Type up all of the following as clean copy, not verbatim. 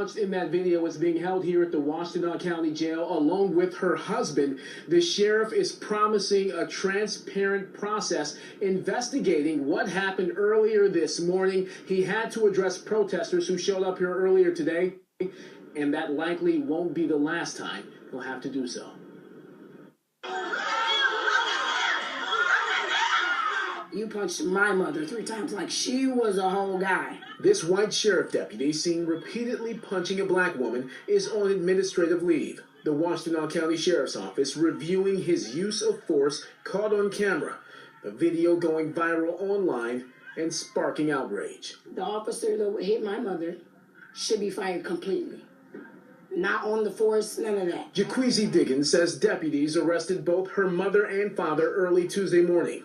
punched in that video is being held here at the Washtenaw County Jail along with her husband. The sheriff is promising a transparent process investigating what happened earlier this morning. He had to address protesters who showed up here earlier today, and that likely won't be the last time he'll have to do so. You punched my mother 3 times like she was a whole guy. This white sheriff deputy, seen repeatedly punching a black woman, is on administrative leave. The Washtenaw County Sheriff's Office reviewing his use of force caught on camera. The video going viral online and sparking outrage. The officer that hit my mother should be fired completely. Not on the force, none of that. Jaquisy Diggins says deputies arrested both her mother and father early Tuesday morning.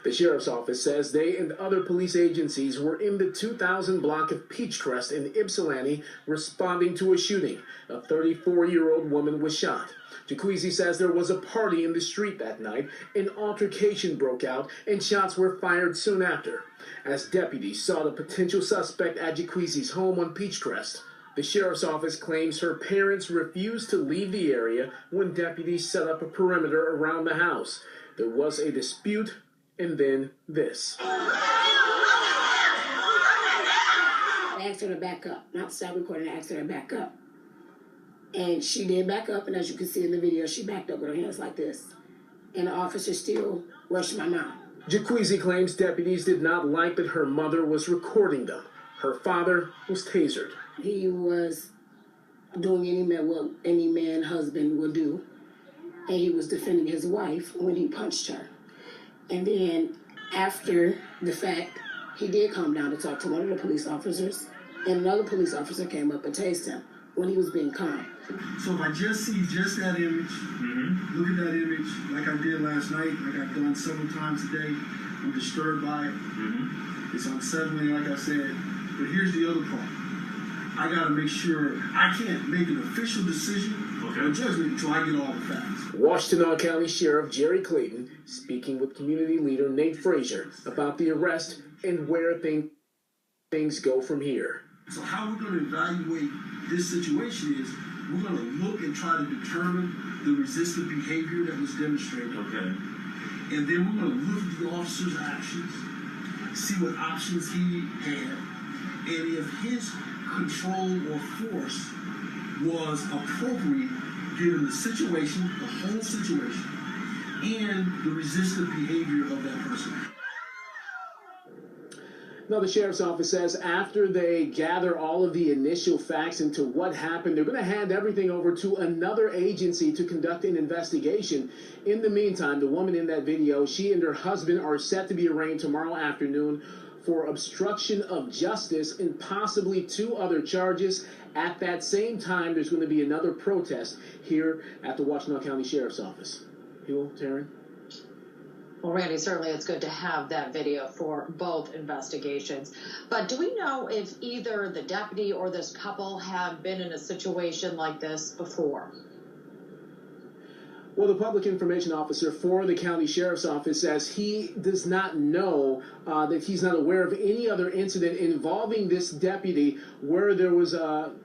The sheriff's office says they and other police agencies were in the 2000 block of Peachcrest in Ypsilanti responding to a shooting. A 34-year-old woman was shot. Jaquisy says there was a party in the street that night. An altercation broke out and shots were fired soon after. As deputies sought a potential suspect at Jaquisy's home on Peachcrest, the sheriff's office claims her parents refused to leave the area when deputies set up a perimeter around the house. There was a dispute, and then this. I asked her to back up. Not to stop recording, I asked her to back up. And she did back up, and as you can see in the video, she backed up with her hands like this. And the officer still rushed my mom. Jaquisy claims deputies did not like that her mother was recording them. Her father was tasered. He was doing what any man husband would do, and he was defending his wife when he punched her. And then after the fact, he did come down to talk to one of the police officers, and another police officer came up and tased him when he was being calm. So if I just see that image, look at that image like I did last night, like I've done several times today, I'm disturbed by it. It's unsettling, like I said. But here's the other part. I got to make sure I can't make an official decision or judgment until I get all the facts. Washtenaw County Sheriff Jerry Clayton speaking with community leader Nate Frazier about the arrest and where things go from here. So how we're going to evaluate this situation is we're going to look and try to determine the resistant behavior that was demonstrated. And then we're going to look at the officer's actions, see what options he had, and if his control or force was appropriate given the situation, the whole situation, and the resistant behavior of that person. Now, the sheriff's office says after they gather all of the initial facts into what happened, they're going to hand everything over to another agency to conduct an investigation. In the meantime, the woman in that video, she and her husband are set to be arraigned tomorrow afternoon for obstruction of justice and possibly 2 other charges. At that same time, there's going to be another protest here at the Washtenaw County Sheriff's Office. Hill, Taryn? Well, Randy, certainly it's good to have that video for both investigations. But do we know if either the deputy or this couple have been in a situation like this before? Well, the public information officer for the county sheriff's office says he does not know, that he's not aware of any other incident involving this deputy where there was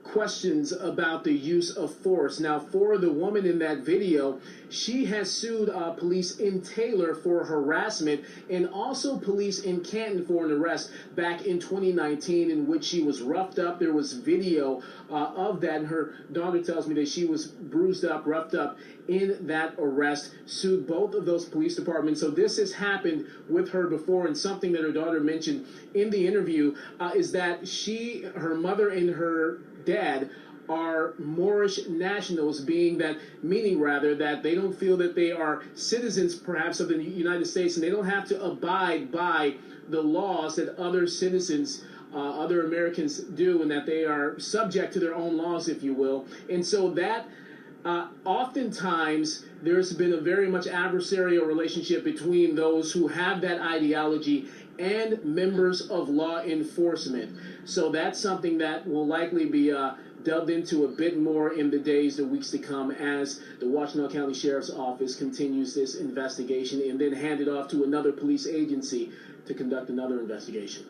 questions about the use of force. Now, for the woman in that video, she has sued police in Taylor for harassment and also police in Canton for an arrest back in 2019 in which she was roughed up. There was video of that, and her daughter tells me that she was bruised up, roughed up in that arrest, sued both of those police departments. So this has happened with her before, and something that her daughter mentioned in the interview is that her mother and her dad are Moorish nationals, meaning that they don't feel that they are citizens perhaps of the United States, and they don't have to abide by the laws that other citizens, other Americans do, and that they are subject to their own laws, if you will. And so that oftentimes there's been a very much adversarial relationship between those who have that ideology and members of law enforcement. So that's something that will likely be delved into a bit more in the days and weeks to come as the Washtenaw County Sheriff's Office continues this investigation and then hand it off to another police agency to conduct another investigation.